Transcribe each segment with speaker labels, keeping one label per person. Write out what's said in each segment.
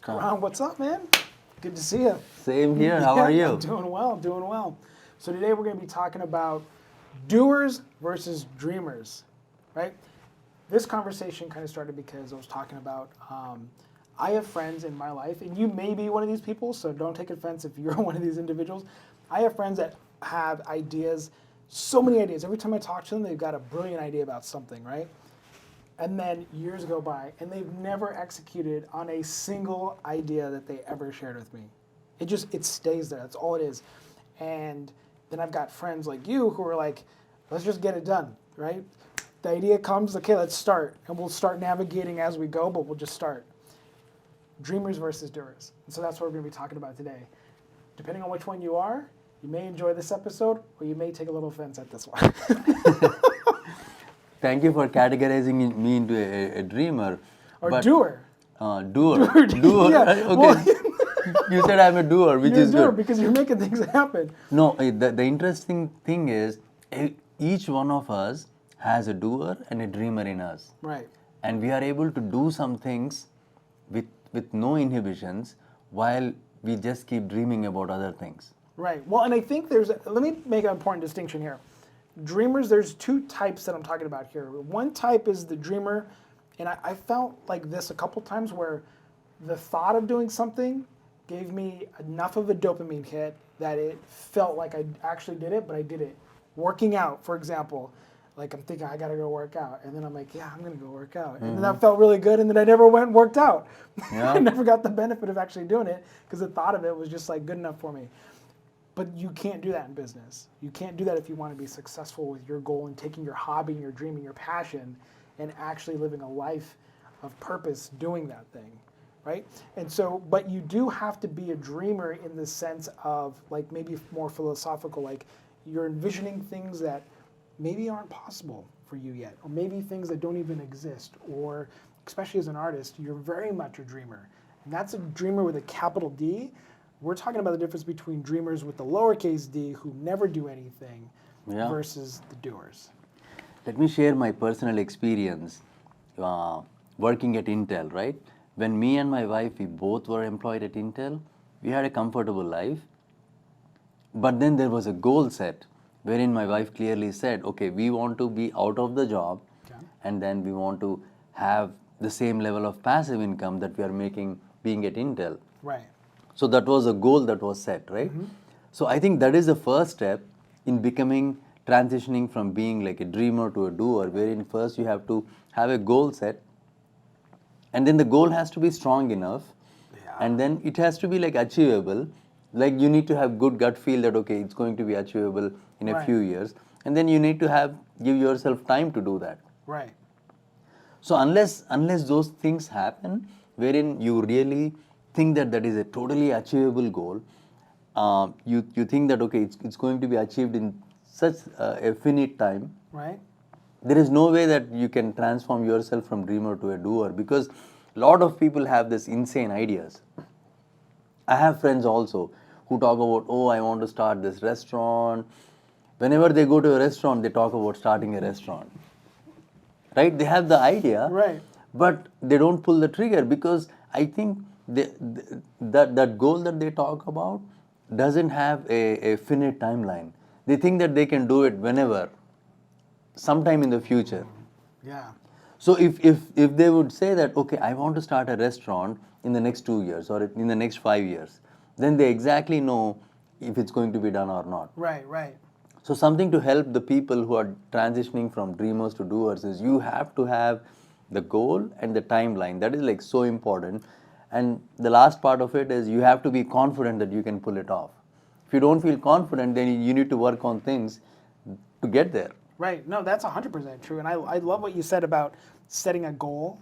Speaker 1: Karan, what's up, man? Good to see you.
Speaker 2: Same here. How are you?
Speaker 1: I'm doing well, doing well. So today we're going to be talking about doers versus dreamers, right? This conversation kind of started because I was talking about I have friends in my life, and you may be one of these people, so don't take offense if you're one of these individuals. I have friends that have ideas, so many ideas. Every time I talk to them, they've got a brilliant idea about something, right? And then years go by, and they've never executed on a single idea that they ever shared with me. It stays there. That's all it is. And then I've got friends like you who are like, let's just get it done, right? The idea comes, okay, let's start. And we'll start navigating as we go, but we'll just start. Dreamers versus doers. And so that's what we're going to be talking about today. Depending on which one you are, you may enjoy this episode, or you may take a little offense at this one.
Speaker 2: Thank you for categorizing me into a dreamer.
Speaker 1: Or doer.
Speaker 2: Doer.
Speaker 1: Yeah.
Speaker 2: Right? Okay.
Speaker 1: Well,
Speaker 2: You said I'm a doer, which
Speaker 1: you're
Speaker 2: is
Speaker 1: a doer
Speaker 2: good.
Speaker 1: because you're making things happen.
Speaker 2: No, the interesting thing is each one of us has a doer and a dreamer in us.
Speaker 1: Right.
Speaker 2: And we are able to do some things with no inhibitions while we just keep dreaming about other things.
Speaker 1: Right. Well, and I think let me make an important distinction here. Dreamers, there's two types that I'm talking about here. One type is the dreamer, and I felt like this a couple times where the thought of doing something gave me enough of a dopamine hit that it felt like I actually did it, but I did it. Working out, for example, like I'm thinking I gotta go work out, and then I'm like, yeah, I'm gonna go work out, and then that felt really good, and then I never went and worked out.
Speaker 2: Yeah.
Speaker 1: I never got the benefit of actually doing it because the thought of it was just like good enough for me. But you can't do that in business. You can't do that if you want to be successful with your goal and taking your hobby and your dream and your passion and actually living a life of purpose doing that thing, right? And so, but you do have to be a dreamer in the sense of like maybe more philosophical, like you're envisioning things that maybe aren't possible for you yet, or maybe things that don't even exist, or especially as an artist, you're very much a dreamer. And that's a dreamer with a capital D. We're talking about the difference between dreamers with the lowercase d who never do anything versus the doers.
Speaker 2: Let me share my personal experience working at Intel, right? When me and my wife, we both were employed at Intel, we had a comfortable life. But then there was a goal set wherein my wife clearly said, okay, we want to be out of the job and then we want to have the same level of passive income that we are making being at Intel.
Speaker 1: Right.
Speaker 2: So that was a goal that was set, right? Mm-hmm. So I think that is the first step in transitioning from being like a dreamer to a doer, wherein first you have to have a goal set, and then the goal has to be strong enough, and then it has to be like achievable. Like you need to have good gut feel that, okay, it's going to be achievable in a few years, and then you need to give yourself time to do that.
Speaker 1: Right.
Speaker 2: So unless those things happen, wherein you really think that is a totally achievable goal, you think that, okay, it's going to be achieved in such a finite time.
Speaker 1: Right.
Speaker 2: There is no way that you can transform yourself from dreamer to a doer, because a lot of people have this insane ideas. I have friends also who talk about, oh, I want to start this restaurant. Whenever they go to a restaurant, they talk about starting a restaurant. Right? They have the idea,
Speaker 1: right,
Speaker 2: but they don't pull the trigger because I think that goal that they talk about doesn't have a finite timeline. They think that they can do it whenever, sometime in the future.
Speaker 1: Yeah.
Speaker 2: So if they would say that, okay, I want to start a restaurant in the next 2 years or in the next 5 years, then they exactly know if it's going to be done or not.
Speaker 1: Right, right.
Speaker 2: So something to help the people who are transitioning from dreamers to doers is you have to have the goal and the timeline. That is like so important. And the last part of it is you have to be confident that you can pull it off. If you don't feel confident, then you need to work on things to get there.
Speaker 1: Right. No, that's 100% true. And I love what you said about setting a goal.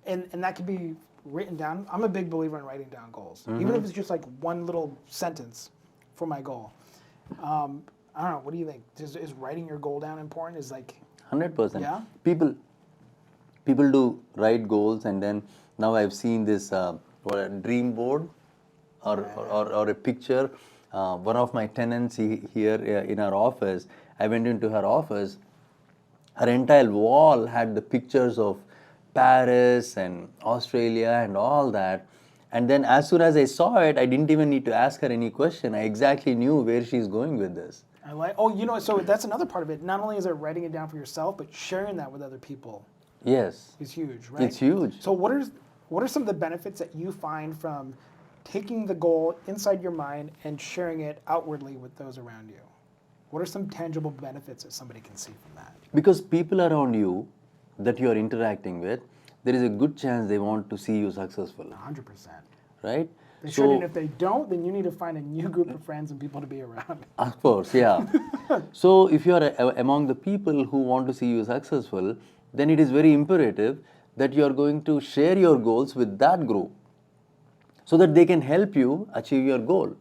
Speaker 1: And that can be written down. I'm a big believer in writing down goals. Mm-hmm. Even if it's just like one little sentence for my goal. I don't know. What do you think? Is writing your goal down important? Is like
Speaker 2: 100%.
Speaker 1: Yeah.
Speaker 2: People do write goals, and then now I've seen this a dream board or a picture. One of my tenants here in our office, I went into her office. Her entire wall had the pictures of Paris and Australia and all that. And then as soon as I saw it, I didn't even need to ask her any question. I exactly knew where she's going with this.
Speaker 1: I like. Oh, so that's another part of it. Not only is it writing it down for yourself, but sharing that with other people
Speaker 2: Yes.
Speaker 1: is huge, right?
Speaker 2: It's huge.
Speaker 1: So what are some of the benefits that you find from taking the goal inside your mind and sharing it outwardly with those around you? What are some tangible benefits that somebody can see from that?
Speaker 2: Because people around you that you are interacting with, there is a good chance they want to see you successful,
Speaker 1: 100%.
Speaker 2: right?
Speaker 1: They should, and if they don't, then you need to find a new group of friends and people to be around.
Speaker 2: Of course, yeah. So if you are among the people who want to see you successful, then it is very imperative that you are going to share your goals with that group so that they can help you achieve your goal.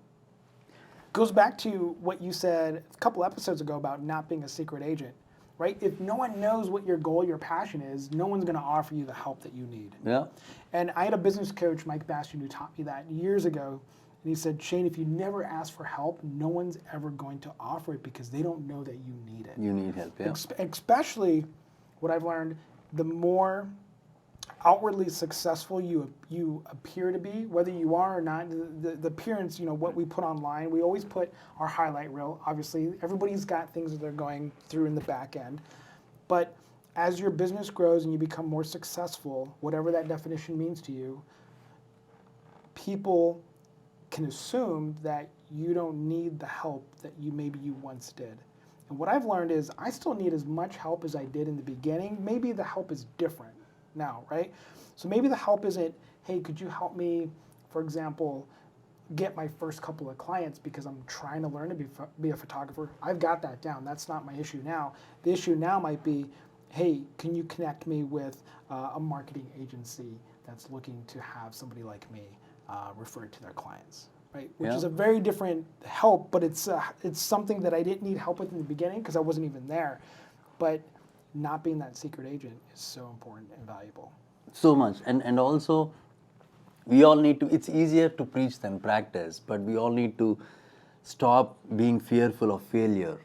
Speaker 1: Goes back to what you said a couple episodes ago about not being a secret agent, right? If no one knows what your goal, your passion is, no one's going to offer you the help that you need.
Speaker 2: Yeah.
Speaker 1: And I had a business coach, Mike Bastian, who taught me that years ago. And he said, Shane, if you never ask for help, no one's ever going to offer it because they don't know that you need it.
Speaker 2: You need help, yeah.
Speaker 1: Especially what I've learned, the more outwardly successful you appear to be, whether you are or not, the appearance, what we put online, we always put our highlight reel. Obviously, everybody's got things that they're going through in the back end. But as your business grows and you become more successful, whatever that definition means to you, people can assume that you don't need the help that maybe you once did. And what I've learned is I still need as much help as I did in the beginning. Maybe the help is different now, right? So maybe the help isn't, hey, could you help me, for example, get my first couple of clients because I'm trying to learn to be a photographer. I've got that down. That's not my issue now. The issue now might be, hey, can you connect me with a marketing agency that's looking to have somebody like me referred to their clients, right? Which is a very different help, but it's something that I didn't need help with in the beginning because I wasn't even there. But not being that secret agent is so important and valuable.
Speaker 2: So much. And also, we all need to, it's easier to preach than practice, but we all need to stop being fearful of failure.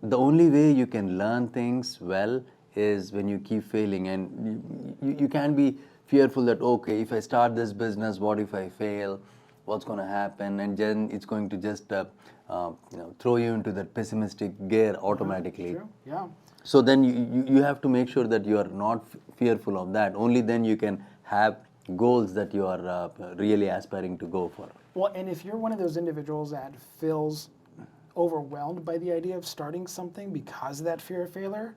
Speaker 2: The only way you can learn things well is when you keep failing, and you can't be fearful that, okay, if I start this business, what if I fail? What's going to happen? And then it's going to just throw you into that pessimistic gear automatically.
Speaker 1: True. Yeah.
Speaker 2: So then you have to make sure that you are not fearful of that. Only then you can have goals that you are really aspiring to go for.
Speaker 1: Well, and if you're one of those individuals that feels overwhelmed by the idea of starting something because of that fear of failure,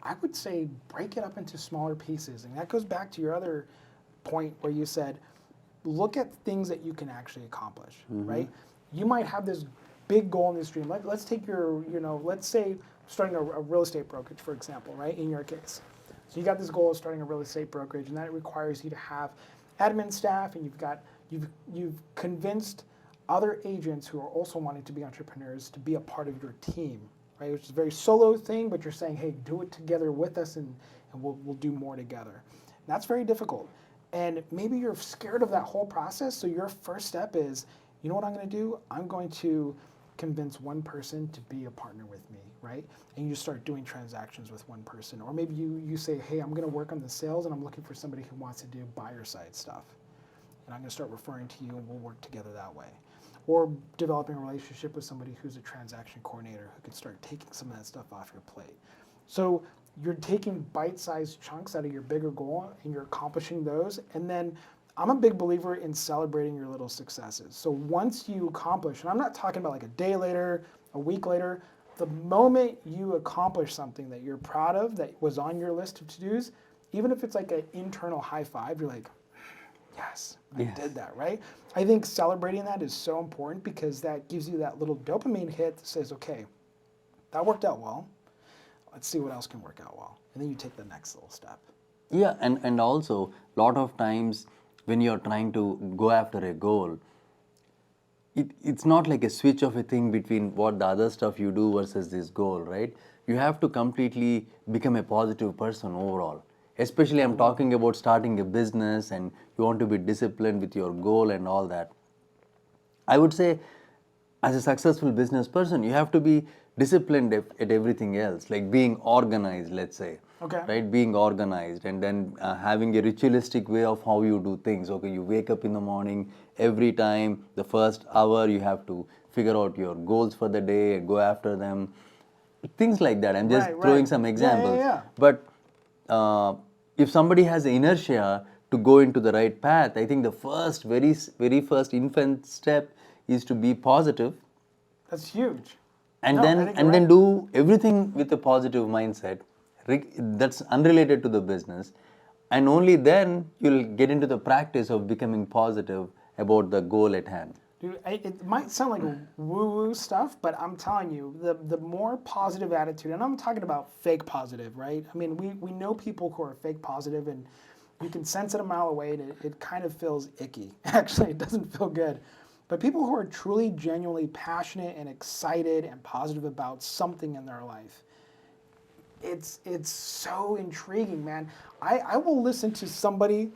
Speaker 1: I would say break it up into smaller pieces. And that goes back to your other point where you said, look at things that you can actually accomplish, right? You might have this big goal in this dream. Let's take let's say starting a real estate brokerage, for example, right, in your case. So you got this goal of starting a real estate brokerage, and that requires you to have admin staff, and you've convinced other agents who are also wanting to be entrepreneurs to be a part of your team, right? Which is a very solo thing, but you're saying, hey, do it together with us, and we'll do more together. And that's very difficult. And maybe you're scared of that whole process, so your first step is, you know what I'm going to do? I'm going to convince one person to be a partner with me, right? And you start doing transactions with one person. Or maybe you say, hey, I'm going to work on the sales and I'm looking for somebody who wants to do buyer side stuff. And I'm going to start referring to you and we'll work together that way. Or developing a relationship with somebody who's a transaction coordinator who can start taking some of that stuff off your plate. So you're taking bite-sized chunks out of your bigger goal and you're accomplishing those. And then I'm a big believer in celebrating your little successes. So once you accomplish, and I'm not talking about like a day later, a week later, the moment you accomplish something that you're proud of, that was on your list of to-dos, even if it's like an internal high five, you're like, yes, I did that, right? I think celebrating that is so important because that gives you that little dopamine hit that says, okay, that worked out well. Let's see what else can work out well. And then you take the next little step.
Speaker 2: Yeah, and also, a lot of times, when you're trying to go after a goal, it's not like a switch of a thing between what the other stuff you do versus this goal, right? You have to completely become a positive person overall. Especially I'm talking about starting a business and you want to be disciplined with your goal and all that. I would say as a successful business person, you have to be disciplined at everything else, like being organized, let's say.
Speaker 1: Okay.
Speaker 2: Right, being organized, and then having a ritualistic way of how you do things. Okay, you wake up in the morning, every time, the first hour, you have to figure out your goals for the day and go after them. Things like that. I'm just throwing some examples.
Speaker 1: Yeah.
Speaker 2: But if somebody has inertia to go into the right path, I think the very first infant step is to be positive.
Speaker 1: That's huge.
Speaker 2: And then do everything with a positive mindset that's unrelated to the business, and only then you'll get into the practice of becoming positive about the goal at hand.
Speaker 1: Dude, it might sound like woo-woo stuff, but I'm telling you, the more positive attitude, and I'm talking about fake positive, right? I mean, we know people who are fake positive, and you can sense it a mile away, and it kind of feels icky. Actually, it doesn't feel good. But people who are truly, genuinely passionate and excited and positive about something in their life, it's so intriguing, man. I will listen to somebody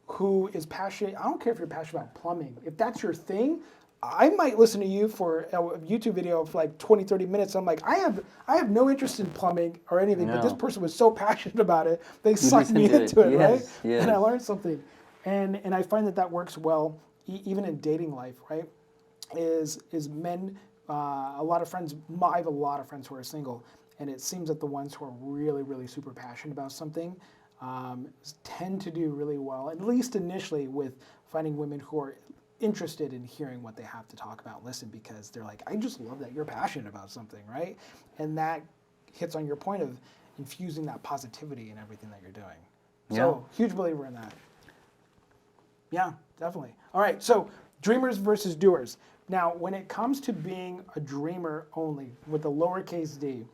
Speaker 1: who is passionate. I don't care if you're passionate about plumbing. If that's your thing, I might listen to you for a YouTube video for like 20, 30 minutes. I'm like, I have no interest in plumbing or anything, but this person was so passionate about it, they sucked me into it, right?
Speaker 2: Yes.
Speaker 1: And I learned something. And I find that works well, even in dating life, right? Is men, a lot of friends, I have a lot of friends who are single, and it seems that the ones who are really, really super passionate about something tend to do really well, at least initially, with finding women who are interested in hearing what they have to talk about, listen, because they're like, I just love that you're passionate about something, right? And that hits on your point of infusing that positivity in everything that you're doing. So, huge believer in that. Yeah, definitely. All right, so dreamers versus doers. Now, when it comes to being a dreamer only with a lowercase d,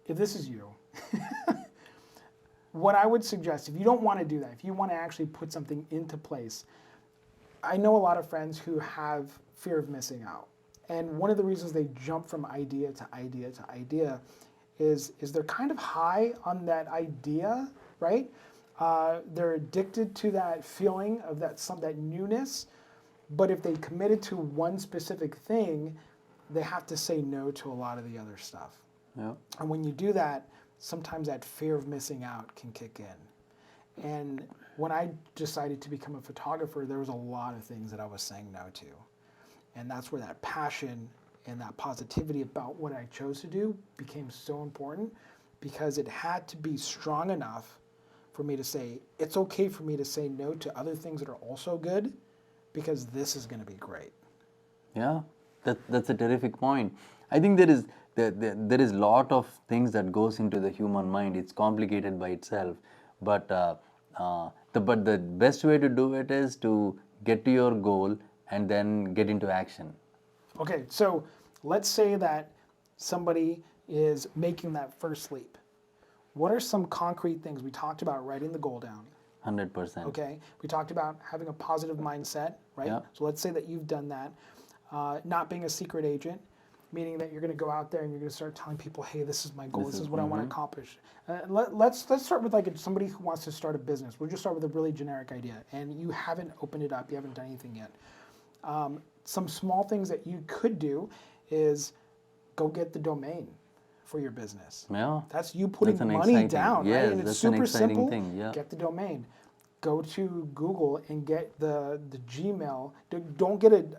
Speaker 1: if this is you, what I would suggest, if you don't want to do that, if you want to actually put something into place, I know a lot of friends who have fear of missing out. And one of the reasons they jump from idea to idea to idea is they're kind of high on that idea, right? They're addicted to that feeling of that newness. But if they committed to one specific thing, they have to say no to a lot of the other stuff.
Speaker 2: Yeah.
Speaker 1: And when you do that, sometimes that fear of missing out can kick in. And when I decided to become a photographer, there was a lot of things that I was saying no to. And that's where that passion and that positivity about what I chose to do became so important, because it had to be strong enough for me to say, it's okay for me to say no to other things that are also good, because this is going to be great.
Speaker 2: Yeah, that's a terrific point. I think there is lot of things that goes into the human mind. It's complicated by itself, but the best way to do it is to get to your goal and then get into action.
Speaker 1: Okay, so let's say that somebody is making that first leap. What are some concrete things? We talked about writing the goal down.
Speaker 2: 100%.
Speaker 1: Okay, we talked about having a positive mindset, right?
Speaker 2: Yeah.
Speaker 1: So let's say that you've done that. Not being a secret agent, meaning that you're going to go out there and you're going to start telling people, hey, this is my goal, this is what I want to accomplish. Let's start with like somebody who wants to start a business. We'll just start with a really generic idea, and you haven't opened it up, you haven't done anything yet. Some small things that you could do is go get the domain for your business.
Speaker 2: Yeah.
Speaker 1: That's you putting money down,
Speaker 2: yes,
Speaker 1: right? And it's
Speaker 2: that's
Speaker 1: super
Speaker 2: an exciting
Speaker 1: simple.
Speaker 2: thing. Yeah.
Speaker 1: Get the domain. Go to Google and get the Gmail. Don't get it,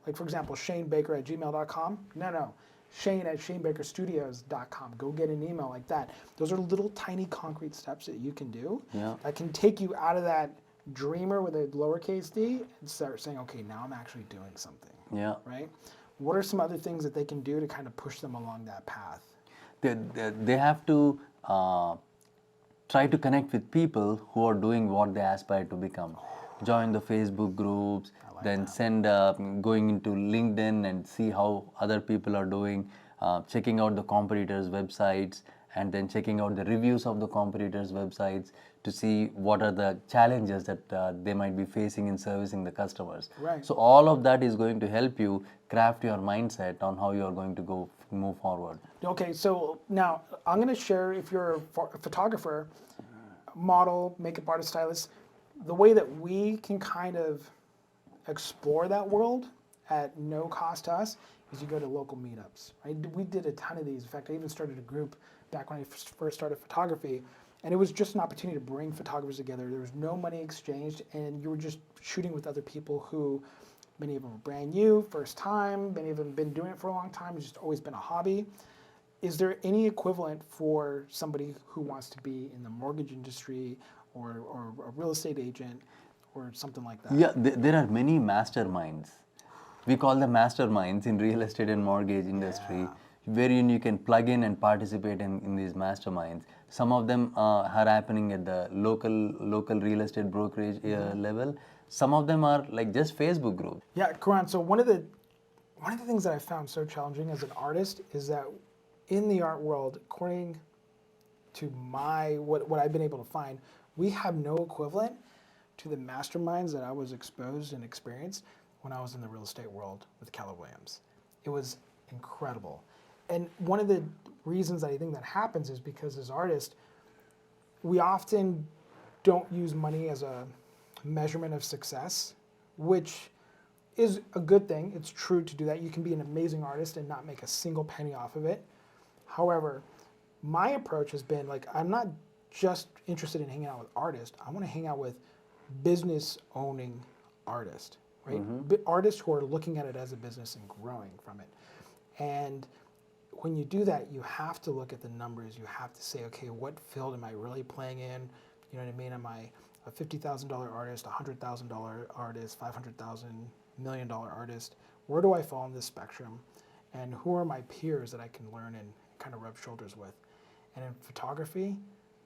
Speaker 1: like for example, shanebaker@gmail.com. No. Shane@shanebakerstudios.com. Go get an email like that. Those are little tiny concrete steps that you can do that can take you out of that dreamer with a lowercase d and start saying, okay, now I'm actually doing something.
Speaker 2: Yeah.
Speaker 1: Right? What are some other things that they can do to kind of push them along that path?
Speaker 2: They have to try to connect with people who are doing what they aspire to become. Join the Facebook groups, then send going into LinkedIn and see how other people are doing, checking out the competitors' websites, and then checking out the reviews of the competitors' websites to see what are the challenges that they might be facing in servicing the customers.
Speaker 1: Right.
Speaker 2: So all of that is going to help you craft your mindset on how you are going to move forward.
Speaker 1: Okay, so now I'm going to share, if you're a photographer, model, makeup artist, stylist, the way that we can kind of explore that world at no cost to us is you go to local meetups, right? We did a ton of these. In fact, I even started a group back when I first started photography, and it was just an opportunity to bring photographers together. There was no money exchanged, and you were just shooting with other people who, many of them were brand new, first time, many of them have been doing it for a long time, it's just always been a hobby. Is there any equivalent for somebody who wants to be in the mortgage industry or a real estate agent or something like that?
Speaker 2: Yeah, there are many masterminds. We call them masterminds in real estate and mortgage industry, wherein you can plug in and participate in these masterminds. Some of them are happening at the local real estate brokerage level. Some of them are like just Facebook groups.
Speaker 1: Yeah, Kiran, so one of the things that I found so challenging as an artist is that in the art world, according to what I've been able to find, we have no equivalent to the masterminds that I was exposed and experienced when I was in the real estate world with Keller Williams. It was incredible. And one of the reasons that I think that happens is because as artists, we often don't use money as a measurement of success, which is a good thing. It's true to do that. You can be an amazing artist and not make a single penny off of it. However, my approach has been like, I'm not just interested in hanging out with artists. I want to hang out with business owning artists, right? Artists who are looking at it as a business and growing from it. And when you do that, you have to look at the numbers. You have to say, okay, what field am I really playing in? You know what I mean? Am I a $50,000 artist, $100,000 artist, $500,000, $1 million artist? Where do I fall on this spectrum? And who are my peers that I can learn and kind of rub shoulders with? And in photography,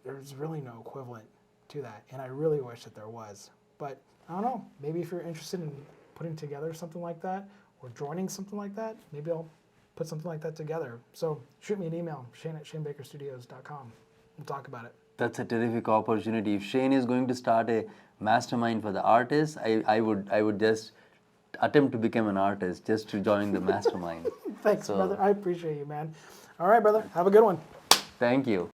Speaker 1: there's really no equivalent to that. And I really wish that there was. But I don't know, maybe if you're interested in putting together something like that or joining something like that, maybe I'll put something like that together. So shoot me an email, Shane@ShaneBakerStudios.com. We'll talk about it.
Speaker 2: That's a terrific opportunity. If Shane is going to start a mastermind for the artists, I would just attempt to become an artist just to join the mastermind.
Speaker 1: Thanks, brother. I appreciate you, man. All right, brother. Have a good one.
Speaker 2: Thank you.